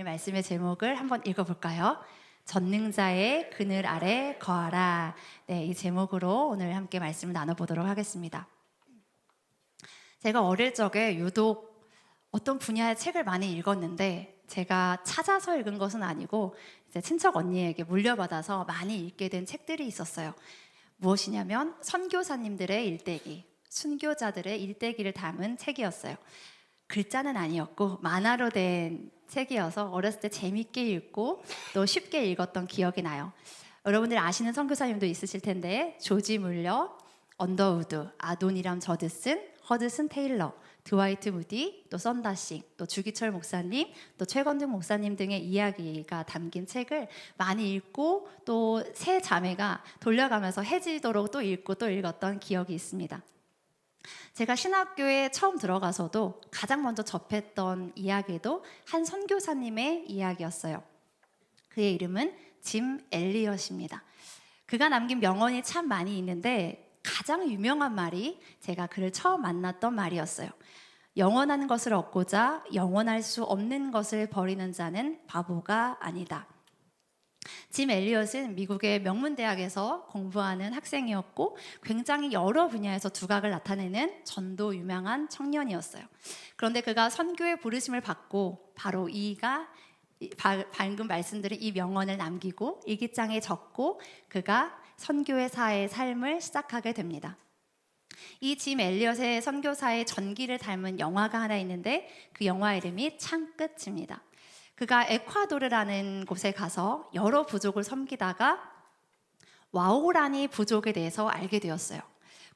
말씀의 제목을 한번 읽어볼까요? 전능자의 그늘 아래 거하라. 네, 이 제목으로 오늘 함께 말씀을 나눠보도록 하겠습니다. 제가 어릴 적에 유독 어떤 분야의 책을 많이 읽었는데 제가 찾아서 읽은 것은 아니고 이제 친척 언니에게 물려받아서 많이 읽게 된 책들이 있었어요. 무엇이냐면 선교사님들의 일대기, 순교자들의 일대기를 담은 책이었어요. 글자는 아니었고 만화로 된 책이어서 어렸을 때 재밌게 읽고 또 쉽게 읽었던 기억이 나요. 여러분들 아시는 선교사님도 있으실 텐데 조지 물러, 언더우드, 아도니람 저드슨, 허드슨 테일러, 드와이트 무디, 또 썬다싱, 또 주기철 목사님, 또 최건중 목사님 등의 이야기가 담긴 책을 많이 읽고 또 세 자매가 돌려가면서 해지도록 또 읽고 또 읽었던 기억이 있습니다. 제가 신학교에 처음 들어가서도 가장 먼저 접했던 이야기도 한 선교사님의 이야기였어요. 그의 이름은 짐 엘리엇입니다. 그가 남긴 명언이 참 많이 있는데 가장 유명한 말이 제가 그를 처음 만났던 말이었어요. 영원한 것을 얻고자 영원할 수 없는 것을 버리는 자는 바보가 아니다. 짐 엘리엇은 미국의 명문대학에서 공부하는 학생이었고 굉장히 여러 분야에서 두각을 나타내는 전도 유명한 청년이었어요. 그런데 그가 선교의 부르심을 받고 바로 방금 말씀드린 이 명언을 남기고 일기장에 적고 그가 선교의 사의 삶을 시작하게 됩니다. 이 짐 엘리엇의 선교사의 전기를 닮은 영화가 하나 있는데 그 영화 이름이 창끝입니다. 그가 에콰도르라는 곳에 가서 여러 부족을 섬기다가 와오라니 부족에 대해서 알게 되었어요.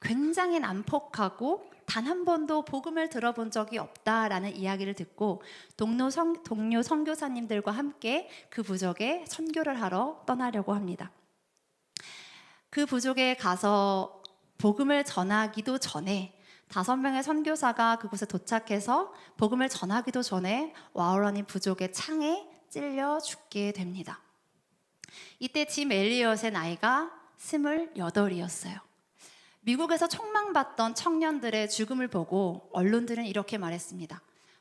굉장히 난폭하고 단 한 번도 복음을 들어본 적이 없다라는 이야기를 듣고 동료 선교사님들과 함께 그 부족에 선교를 하러 떠나려고 합니다. 그 부족에 가서 복음을 전하기도 전에 5명의 선교사가 그곳에 도착해서 복음을 전하기도 전에 와오라니 부족의 창에 찔려 죽게 됩니다. 이때 짐 엘리엇의 나이가 28이었어요. 미국에서 촉망받던 청년들의 죽음을 보고 언론들은 이렇게 말했습니다.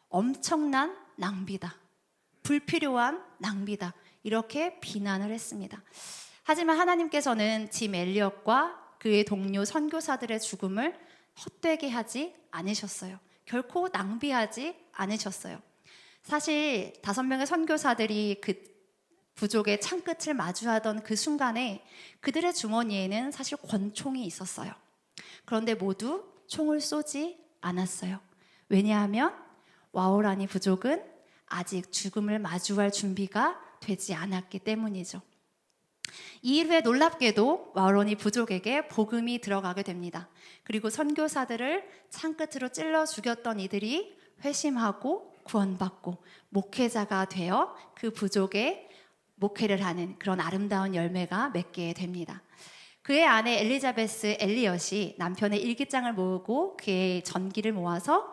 엄청난 낭비다. 불필요한 낭비다. 이렇게 비난을 했습니다. 하지만 하나님께서는 짐 엘리엇과 그의 동료 선교사들의 죽음을 헛되게 하지 않으셨어요. 결코 낭비하지 않으셨어요. 사실 5명의 선교사들이 그 부족의 창끝을 마주하던 그 순간에 그들의 주머니에는 사실 권총이 있었어요. 그런데 모두 총을 쏘지 않았어요. 왜냐하면 와오라니 부족은 아직 죽음을 마주할 준비가 되지 않았기 때문이죠. 이 일 후에 놀랍게도 와오라니 부족에게 복음이 들어가게 됩니다. 그리고 선교사들을 창끝으로 찔러 죽였던 이들이 회심하고 구원받고 목회자가 되어 그 부족에 목회를 하는 그런 아름다운 열매가 맺게 됩니다. 그의 아내 엘리자베스 엘리엇이 남편의 일기장을 모으고 그의 전기를 모아서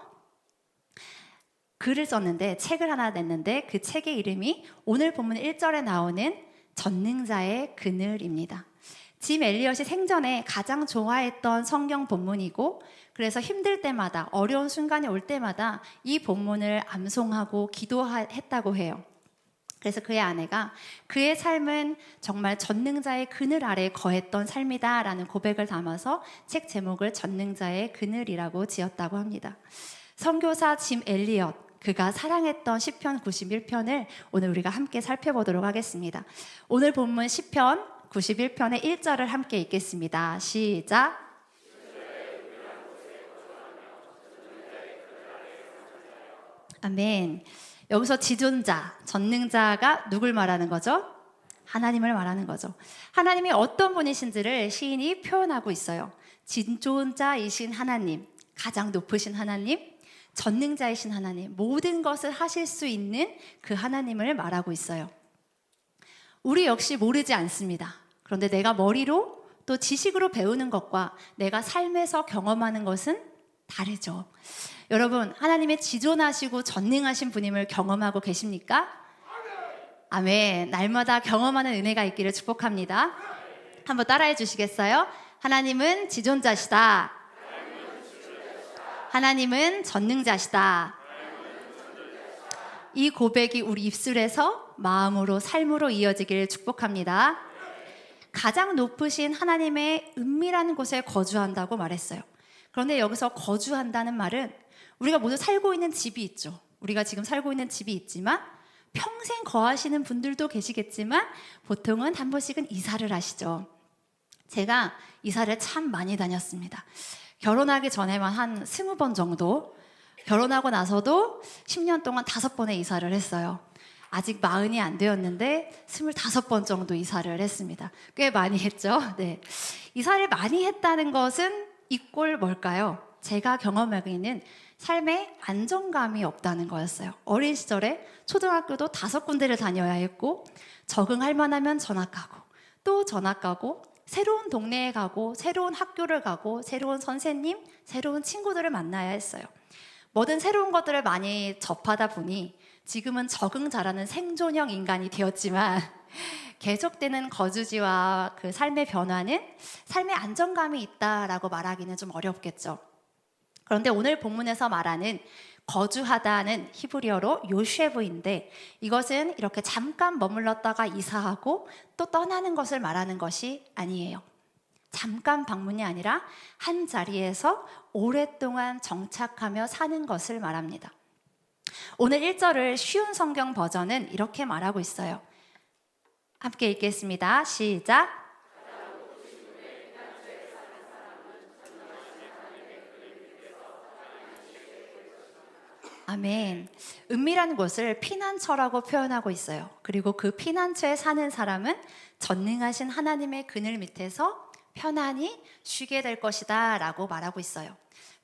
글을 썼는데 책을 하나 냈는데 그 책의 이름이 오늘 본문 1절에 나오는 전능자의 그늘입니다. 짐 엘리엇이 생전에 가장 좋아했던 성경 본문이고 그래서 힘들 때마다 어려운 순간이 올 때마다 이 본문을 암송하고 기도했다고 해요. 그래서 그의 아내가 그의 삶은 정말 전능자의 그늘 아래 거했던 삶이다 라는 고백을 담아서 책 제목을 전능자의 그늘이라고 지었다고 합니다. 선교사 짐 엘리엇 그가 사랑했던 시편 91편을 오늘 우리가 함께 살펴보도록 하겠습니다. 오늘 본문 시편 91편의 1절을 함께 읽겠습니다. 시작. 아멘. 여기서 지존자, 전능자가 누굴 말하는 거죠? 하나님을 말하는 거죠. 하나님이 어떤 분이신지를 시인이 표현하고 있어요. 지존자이신 하나님, 가장 높으신 하나님, 전능자이신 하나님, 모든 것을 하실 수 있는 그 하나님을 말하고 있어요. 우리 역시 모르지 않습니다. 그런데 내가 머리로 또 지식으로 배우는 것과 내가 삶에서 경험하는 것은 다르죠. 여러분, 하나님의 지존하시고 전능하신 분임을 경험하고 계십니까? 아멘. 날마다 경험하는 은혜가 있기를 축복합니다. 한번 따라해 주시겠어요? 하나님은 지존자시다. 하나님은 전능자시다. 이 고백이 우리 입술에서 마음으로 삶으로 이어지기를 축복합니다. 가장 높으신 하나님의 은밀한 곳에 거주한다고 말했어요. 그런데 여기서 거주한다는 말은 우리가 모두 살고 있는 집이 있죠. 우리가 지금 살고 있는 집이 있지만 평생 거하시는 분들도 계시겠지만 보통은 한 번씩은 이사를 하시죠. 제가 이사를 참 많이 다녔습니다. 결혼하기 전에만 한 20번 정도, 결혼하고 나서도 10년 동안 5번의 이사를 했어요. 아직 40이 안 되었는데 25번 정도 이사를 했습니다. 꽤 많이 했죠. 네. 이사를 많이 했다는 것은 이 꼴 뭘까요? 제가 경험하기에는 삶에 안정감이 없다는 거였어요. 어린 시절에 초등학교도 5군데를 다녀야 했고 적응할 만하면 전학 가고 또 전학 가고 새로운 동네에 가고 새로운 학교를 가고 새로운 선생님, 새로운 친구들을 만나야 했어요. 뭐든 새로운 것들을 많이 접하다 보니 지금은 적응 잘하는 생존형 인간이 되었지만 계속되는 거주지와 그 삶의 변화는 삶의 안정감이 있다라고 말하기는 좀 어렵겠죠. 그런데 오늘 본문에서 말하는 거주하다는 히브리어로 요쉐브인데 이것은 이렇게 잠깐 머물렀다가 이사하고 또 떠나는 것을 말하는 것이 아니에요. 잠깐 방문이 아니라 한 자리에서 오랫동안 정착하며 사는 것을 말합니다. 오늘 1절을 쉬운 성경 버전은 이렇게 말하고 있어요. 함께 읽겠습니다. 시작. 아멘. 은밀한 곳을 피난처라고 표현하고 있어요. 그리고 그 피난처에 사는 사람은 전능하신 하나님의 그늘 밑에서 편안히 쉬게 될 것이다 라고 말하고 있어요.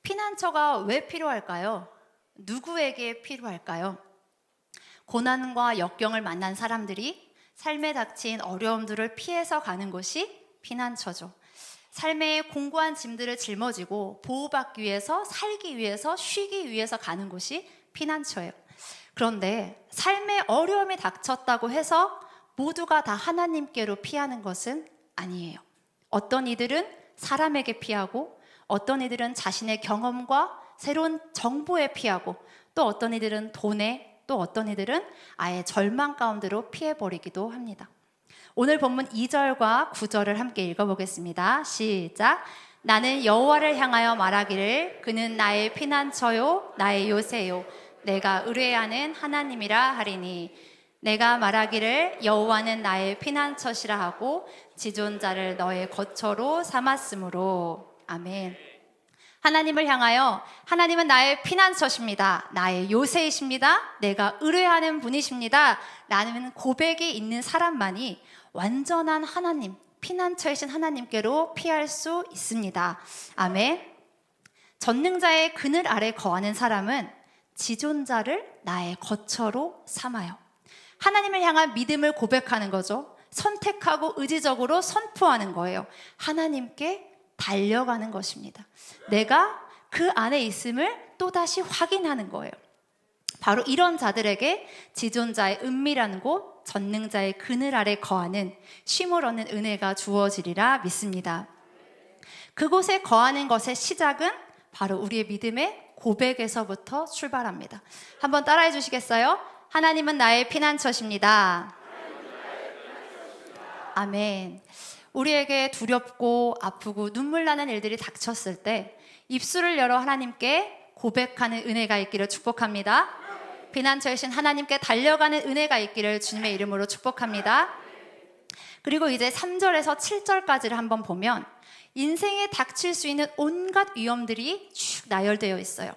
피난처가 왜 필요할까요? 누구에게 필요할까요? 고난과 역경을 만난 사람들이 삶에 닥친 어려움들을 피해서 가는 곳이 피난처죠. 삶의 공고한 짐들을 짊어지고 보호받기 위해서, 살기 위해서, 쉬기 위해서 가는 곳이 피난처예요. 그런데 삶의 어려움이 닥쳤다고 해서 모두가 다 하나님께로 피하는 것은 아니에요. 어떤 이들은 사람에게 피하고 어떤 이들은 자신의 경험과 새로운 정보에 피하고 또 어떤 이들은 돈에 또 어떤 이들은 아예 절망 가운데로 피해버리기도 합니다. 오늘 본문 2절과 9절을 함께 읽어보겠습니다. 시작. 나는 여호와를 향하여 말하기를 그는 나의 피난처요 나의 요새요 내가 의뢰하는 하나님이라 하리니 내가 말하기를 여호와는 나의 피난처시라 하고 지존자를 너의 거처로 삼았으므로. 아멘. 하나님을 향하여 하나님은 나의 피난처십니다. 나의 요새이십니다. 내가 의뢰하는 분이십니다. 라는 고백이 있는 사람만이 완전한 하나님, 피난처이신 하나님께로 피할 수 있습니다. 아멘. 전능자의 그늘 아래 거하는 사람은 지존자를 나의 거처로 삼아요. 하나님을 향한 믿음을 고백하는 거죠. 선택하고 의지적으로 선포하는 거예요. 하나님께 달려가는 것입니다. 내가 그 안에 있음을 또다시 확인하는 거예요. 바로 이런 자들에게 지존자의 은밀한 곳, 전능자의 그늘 아래 거하는 쉼을 얻는 은혜가 주어지리라 믿습니다. 그곳에 거하는 것의 시작은 바로 우리의 믿음의 고백에서부터 출발합니다. 한번 따라해 주시겠어요? 하나님은 나의 피난처십니다. 아멘. 우리에게 두렵고 아프고 눈물 나는 일들이 닥쳤을 때 입술을 열어 하나님께 고백하는 은혜가 있기를 축복합니다. 피난처이신 하나님께 달려가는 은혜가 있기를 주님의 이름으로 축복합니다. 그리고 이제 3절에서 7절까지를 한번 보면 인생에 닥칠 수 있는 온갖 위험들이 쭉 나열되어 있어요.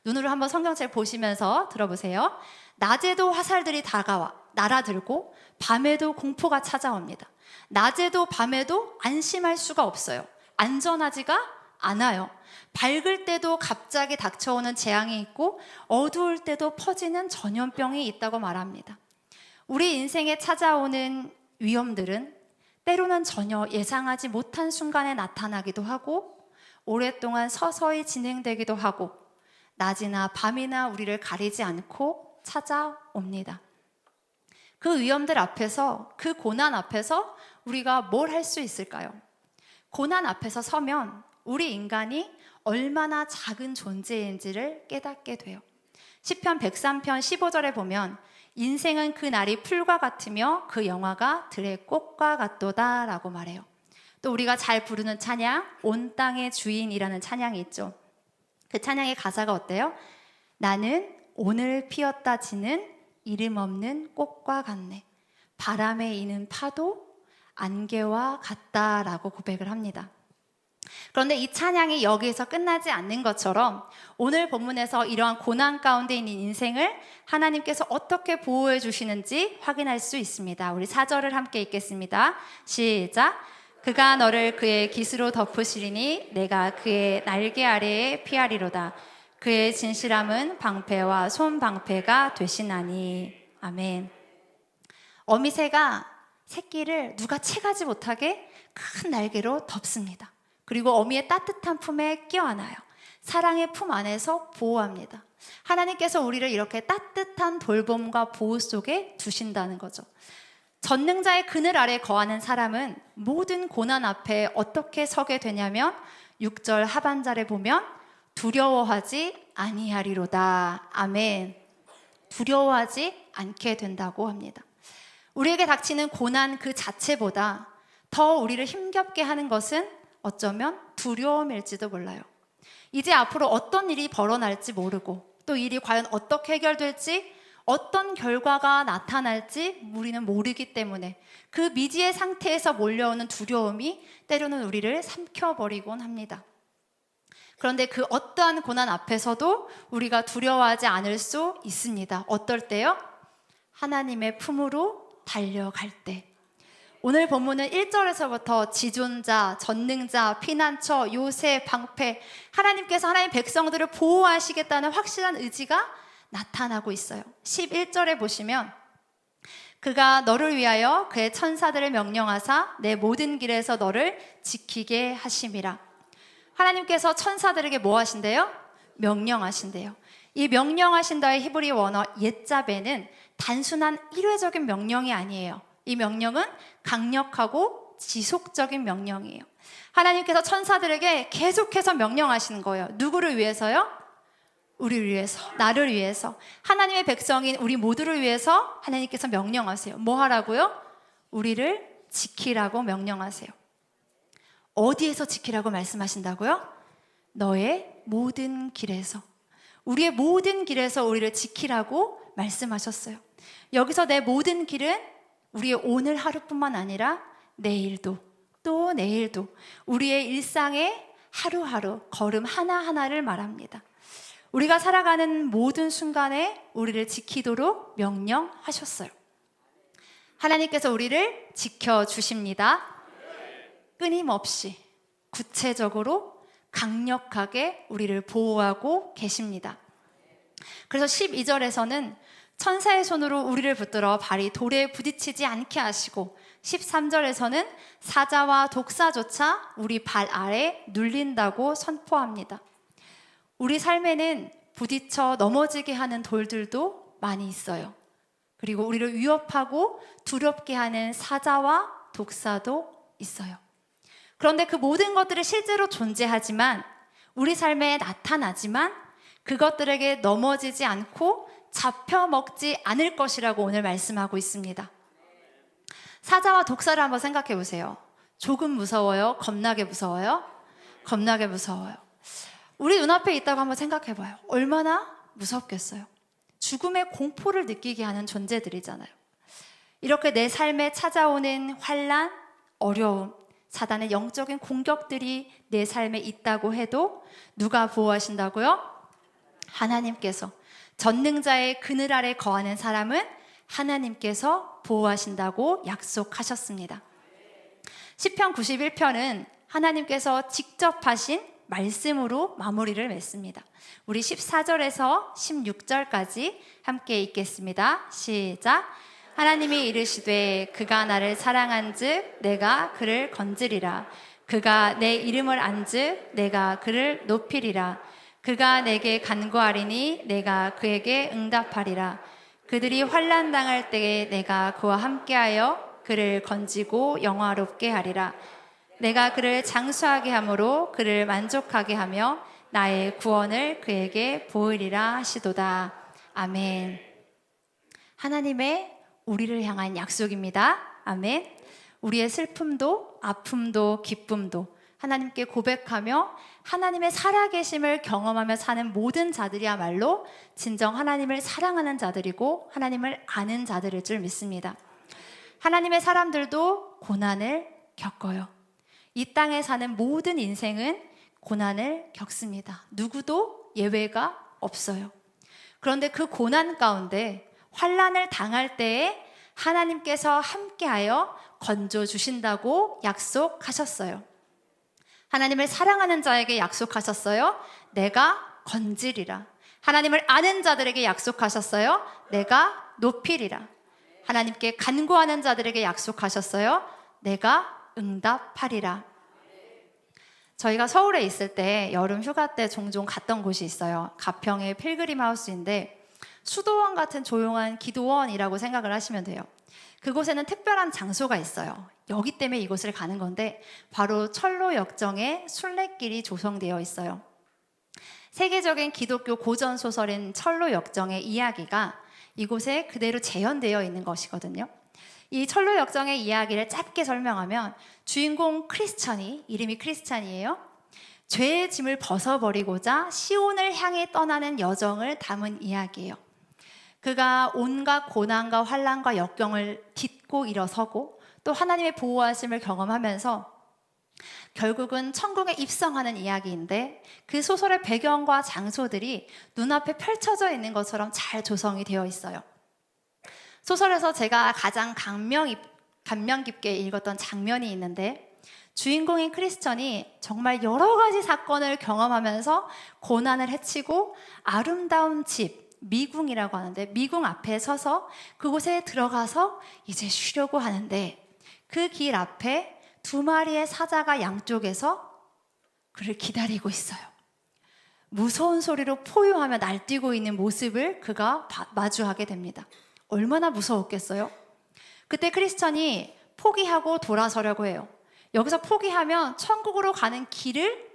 눈으로 한번 성경책 보시면서 들어보세요. 낮에도 화살들이 다가와 날아들고 밤에도 공포가 찾아옵니다. 낮에도 밤에도 안심할 수가 없어요. 안전하지가 않아요. 밝을 때도 갑자기 닥쳐오는 재앙이 있고 어두울 때도 퍼지는 전염병이 있다고 말합니다. 우리 인생에 찾아오는 위험들은 때로는 전혀 예상하지 못한 순간에 나타나기도 하고 오랫동안 서서히 진행되기도 하고 낮이나 밤이나 우리를 가리지 않고 찾아옵니다. 그 위험들 앞에서, 그 고난 앞에서 우리가 뭘 할 수 있을까요? 고난 앞에서 서면 우리 인간이 얼마나 작은 존재인지를 깨닫게 돼요. 시편 103편 15절에 보면 인생은 그 날이 풀과 같으며 그 영화가 들의 꽃과 같도다 라고 말해요. 또 우리가 잘 부르는 찬양, 온 땅의 주인이라는 찬양이 있죠. 그 찬양의 가사가 어때요? 나는 오늘 피었다 지는 이름 없는 꽃과 같네. 바람에 이는 파도 안개와 같다라고 고백을 합니다. 그런데 이 찬양이 여기에서 끝나지 않는 것처럼 오늘 본문에서 이러한 고난 가운데 있는 인생을 하나님께서 어떻게 보호해 주시는지 확인할 수 있습니다. 우리 4절을 함께 읽겠습니다. 시작. 그가 너를 그의 깃으로 덮으시리니 내가 그의 날개 아래에 피하리로다. 그의 진실함은 방패와 손방패가 되시나니. 아멘. 어미새가 새끼를 누가 채가지 못하게 큰 날개로 덮습니다. 그리고 어미의 따뜻한 품에 껴안아요. 사랑의 품 안에서 보호합니다. 하나님께서 우리를 이렇게 따뜻한 돌봄과 보호 속에 두신다는 거죠. 전능자의 그늘 아래 거하는 사람은 모든 고난 앞에 어떻게 서게 되냐면 6절 하반절에 보면 두려워하지 아니하리로다. 아멘. 두려워하지 않게 된다고 합니다. 우리에게 닥치는 고난 그 자체보다 더 우리를 힘겹게 하는 것은 어쩌면 두려움일지도 몰라요. 이제 앞으로 어떤 일이 벌어날지 모르고 또 일이 과연 어떻게 해결될지 어떤 결과가 나타날지 우리는 모르기 때문에 그 미지의 상태에서 몰려오는 두려움이 때로는 우리를 삼켜버리곤 합니다. 그런데 그 어떠한 고난 앞에서도 우리가 두려워하지 않을 수 있습니다. 어떨 때요? 하나님의 품으로 달려갈 때. 오늘 본문은 1절에서부터 지존자, 전능자, 피난처, 요새, 방패, 하나님께서 하나님의 백성들을 보호하시겠다는 확실한 의지가 나타나고 있어요. 11절에 보시면 그가 너를 위하여 그의 천사들을 명령하사 내 모든 길에서 너를 지키게 하심이라. 하나님께서 천사들에게 뭐 하신대요? 명령하신대요. 이 명령하신다의 히브리 원어 옛자베는 단순한 일회적인 명령이 아니에요. 이 명령은 강력하고 지속적인 명령이에요. 하나님께서 천사들에게 계속해서 명령하시는 거예요. 누구를 위해서요? 우리를 위해서, 나를 위해서, 하나님의 백성인 우리 모두를 위해서 하나님께서 명령하세요. 뭐 하라고요? 우리를 지키라고 명령하세요. 어디에서 지키라고 말씀하신다고요? 너의 모든 길에서, 우리의 모든 길에서 우리를 지키라고 말씀하셨어요. 여기서 내 모든 길은 우리의 오늘 하루뿐만 아니라 내일도 또 내일도 우리의 일상의 하루하루 걸음 하나하나를 말합니다. 우리가 살아가는 모든 순간에 우리를 지키도록 명령하셨어요. 하나님께서 우리를 지켜주십니다. 끊임없이 구체적으로 강력하게 우리를 보호하고 계십니다. 그래서 12절에서는 천사의 손으로 우리를 붙들어 발이 돌에 부딪히지 않게 하시고 13절에서는 사자와 독사조차 우리 발 아래 눌린다고 선포합니다. 우리 삶에는 부딪혀 넘어지게 하는 돌들도 많이 있어요. 그리고 우리를 위협하고 두렵게 하는 사자와 독사도 있어요. 그런데 그 모든 것들이 실제로 존재하지만 우리 삶에 나타나지만 그것들에게 넘어지지 않고 잡혀먹지 않을 것이라고 오늘 말씀하고 있습니다. 사자와 독사를 한번 생각해 보세요. 조금 무서워요? 겁나게 무서워요? 겁나게 무서워요. 우리 눈앞에 있다고 한번 생각해 봐요. 얼마나 무섭겠어요. 죽음의 공포를 느끼게 하는 존재들이잖아요. 이렇게 내 삶에 찾아오는 환난, 어려움, 사단의 영적인 공격들이 내 삶에 있다고 해도 누가 보호하신다고요? 하나님께서. 전능자의 그늘 아래 거하는 사람은 하나님께서 보호하신다고 약속하셨습니다. 시편 91편은 하나님께서 직접 하신 말씀으로 마무리를 맺습니다. 우리 14절에서 16절까지 함께 읽겠습니다. 시작. 하나님이 이르시되 그가 나를 사랑한즉 내가 그를 건지리라. 그가 내 이름을 안즉 내가 그를 높이리라. 그가 내게 간구하리니 내가 그에게 응답하리라. 그들이 환난 당할 때에 내가 그와 함께하여 그를 건지고 영화롭게 하리라. 내가 그를 장수하게 함으로 그를 만족하게 하며 나의 구원을 그에게 보이리라 하시도다. 아멘. 하나님의 우리를 향한 약속입니다. 아멘. 우리의 슬픔도 아픔도 기쁨도 하나님께 고백하며 하나님의 살아계심을 경험하며 사는 모든 자들이야말로 진정 하나님을 사랑하는 자들이고 하나님을 아는 자들일 줄 믿습니다. 하나님의 사람들도 고난을 겪어요. 이 땅에 사는 모든 인생은 고난을 겪습니다. 누구도 예외가 없어요. 그런데 그 고난 가운데 환난을 당할 때에 하나님께서 함께하여 건져주신다고 약속하셨어요. 하나님을 사랑하는 자에게 약속하셨어요. 내가 건지리라. 하나님을 아는 자들에게 약속하셨어요. 내가 높이리라. 하나님께 간구하는 자들에게 약속하셨어요. 내가 응답하리라. 저희가 서울에 있을 때 여름 휴가 때 종종 갔던 곳이 있어요. 가평의 필그림 하우스인데 수도원 같은 조용한 기도원이라고 생각을 하시면 돼요. 그곳에는 특별한 장소가 있어요. 여기 때문에 이곳을 가는 건데 바로 철로 역정에 순례길이 조성되어 있어요. 세계적인 기독교 고전 소설인 철로 역정의 이야기가 이곳에 그대로 재현되어 있는 것이거든요. 이 철로 역정의 이야기를 짧게 설명하면 주인공 크리스찬이, 이름이 크리스찬이에요. 죄의 짐을 벗어버리고자 시온을 향해 떠나는 여정을 담은 이야기예요. 그가 온갖 고난과 환난과 역경을 딛고 일어서고 또 하나님의 보호하심을 경험하면서 결국은 천국에 입성하는 이야기인데 그 소설의 배경과 장소들이 눈앞에 펼쳐져 있는 것처럼 잘 조성이 되어 있어요. 소설에서 제가 가장 감명 깊게 읽었던 장면이 있는데 주인공인 크리스천이 정말 여러 가지 사건을 경험하면서 고난을 헤치고 아름다운 집, 미궁이라고 하는데 미궁 앞에 서서 그곳에 들어가서 이제 쉬려고 하는데 그 길 앞에 2마리의 사자가 양쪽에서 그를 기다리고 있어요. 무서운 소리로 포효하며 날뛰고 있는 모습을 그가 마주하게 됩니다. 얼마나 무서웠겠어요? 그때 크리스천이 포기하고 돌아서려고 해요. 여기서 포기하면 천국으로 가는 길을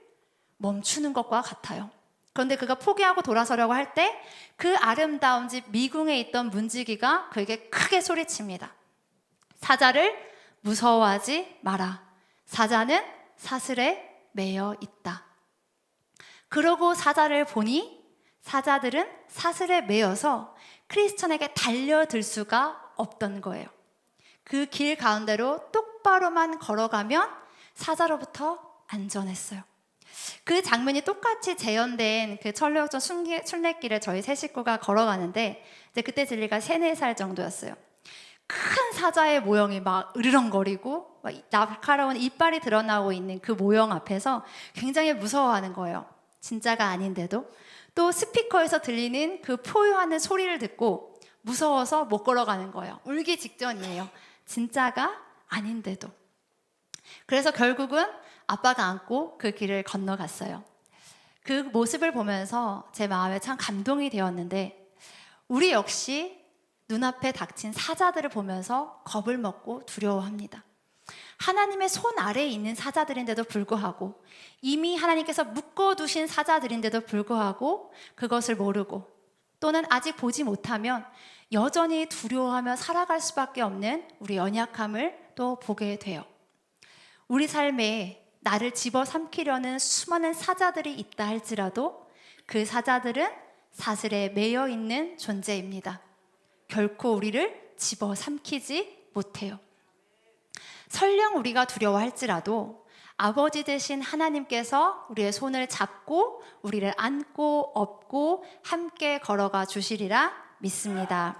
멈추는 것과 같아요. 그런데 그가 포기하고 돌아서려고 할 때 그 아름다운 집 미궁에 있던 문지기가 그에게 크게 소리칩니다. 사자를 무서워하지 마라. 사자는 사슬에 매여 있다. 그러고 사자를 보니 사자들은 사슬에 매여서 크리스천에게 달려들 수가 없던 거예요. 그 길 가운데로 똑바로만 걸어가면 사자로부터 안전했어요. 그 장면이 똑같이 재현된 그 철로역정 순례길에 저희 세 식구가 걸어가는데 이제 그때 진리가 3, 4살 정도였어요. 큰 사자의 모형이 막 으르렁거리고 막 날카로운 이빨이 드러나고 있는 그 모형 앞에서 굉장히 무서워하는 거예요. 진짜가 아닌데도. 또 스피커에서 들리는 그 포효하는 소리를 듣고 무서워서 못 걸어가는 거예요. 울기 직전이에요. 진짜가 아닌데도. 그래서 결국은 아빠가 안고 그 길을 건너갔어요. 그 모습을 보면서 제 마음에 참 감동이 되었는데 우리 역시 눈앞에 닥친 사자들을 보면서 겁을 먹고 두려워합니다. 하나님의 손 아래에 있는 사자들인데도 불구하고 이미 하나님께서 묶어두신 사자들인데도 불구하고 그것을 모르고 또는 아직 보지 못하면 여전히 두려워하며 살아갈 수밖에 없는 우리 연약함을 또 보게 돼요. 우리 삶에 나를 집어삼키려는 수많은 사자들이 있다 할지라도 그 사자들은 사슬에 매여 있는 존재입니다. 결코 우리를 집어삼키지 못해요. 설령 우리가 두려워할지라도 아버지 되신 하나님께서 우리의 손을 잡고 우리를 안고 업고 함께 걸어가 주시리라 믿습니다.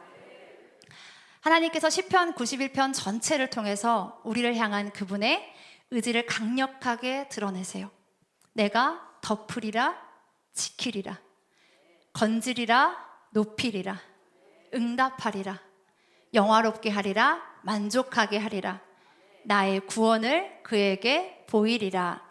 하나님께서 시편 91편 전체를 통해서 우리를 향한 그분의 의지를 강력하게 드러내세요. 내가 덮으리라, 지키리라, 건지리라, 높이리라, 응답하리라, 영화롭게 하리라, 만족하게 하리라, 나의 구원을 그에게 보이리라.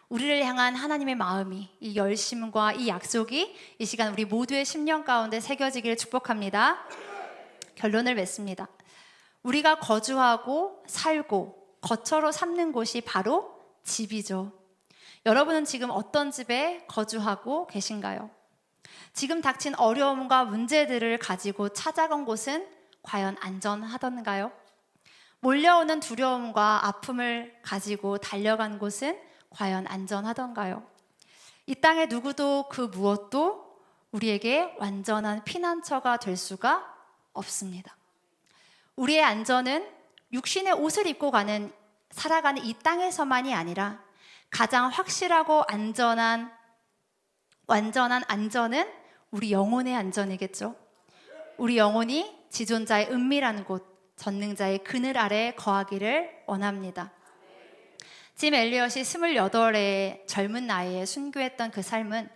우리를 향한 하나님의 마음이, 이 열심과 이 약속이 이 시간 우리 모두의 심령 가운데 새겨지기를 축복합니다. 결론을 맺습니다. 우리가 거주하고 살고 거처로 삼는 곳이 바로 집이죠. 여러분은 지금 어떤 집에 거주하고 계신가요? 지금 닥친 어려움과 문제들을 가지고 찾아간 곳은 과연 안전하던가요? 몰려오는 두려움과 아픔을 가지고 달려간 곳은 과연 안전하던가요? 이 땅의 누구도 그 무엇도 우리에게 완전한 피난처가 될 수가 없습니다. 우리의 안전은 육신의 옷을 입고 살아가는 이 땅에서만이 아니라 가장 확실하고 완전한 안전은 우리 영혼의 안전이겠죠. 우리 영혼이 지존자의 은밀한 곳, 전능자의 그늘 아래 거하기를 원합니다. 짐 엘리엇이 28의 젊은 나이에 순교했던 그 삶은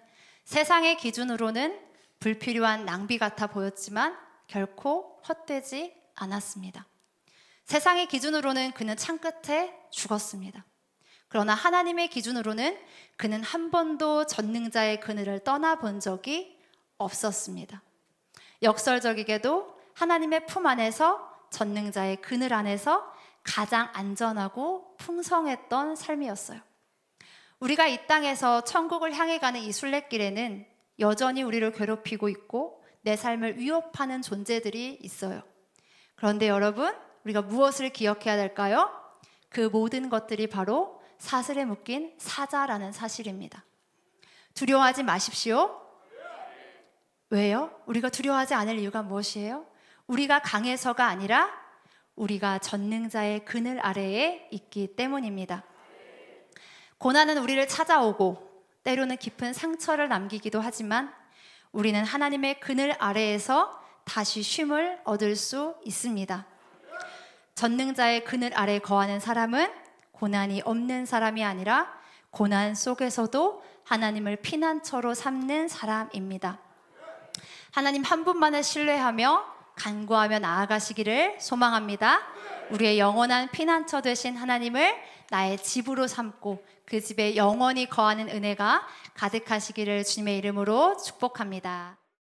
세상의 기준으로는 불필요한 낭비 같아 보였지만 결코 헛되지 않았습니다. 세상의 기준으로는 그는 창끝에 죽었습니다. 그러나 하나님의 기준으로는 그는 한 번도 전능자의 그늘을 떠나본 적이 없었습니다. 역설적이게도 하나님의 품 안에서 전능자의 그늘 안에서 가장 안전하고 풍성했던 삶이었어요. 우리가 이 땅에서 천국을 향해 가는 이 순례길에는 여전히 우리를 괴롭히고 있고 내 삶을 위협하는 존재들이 있어요. 그런데 여러분, 우리가 무엇을 기억해야 될까요? 그 모든 것들이 바로 사슬에 묶인 사자라는 사실입니다. 두려워하지 마십시오. 왜요? 우리가 두려워하지 않을 이유가 무엇이에요? 우리가 강해서가 아니라 우리가 전능자의 그늘 아래에 있기 때문입니다. 고난은 우리를 찾아오고 때로는 깊은 상처를 남기기도 하지만 우리는 하나님의 그늘 아래에서 다시 쉼을 얻을 수 있습니다. 전능자의 그늘 아래 거하는 사람은 고난이 없는 사람이 아니라 고난 속에서도 하나님을 피난처로 삼는 사람입니다. 하나님 한 분만을 신뢰하며 간구하며 나아가시기를 소망합니다. 우리의 영원한 피난처 되신 하나님을 나의 집으로 삼고 그 집에 영원히 거하는 은혜가 가득하시기를 주님의 이름으로 축복합니다.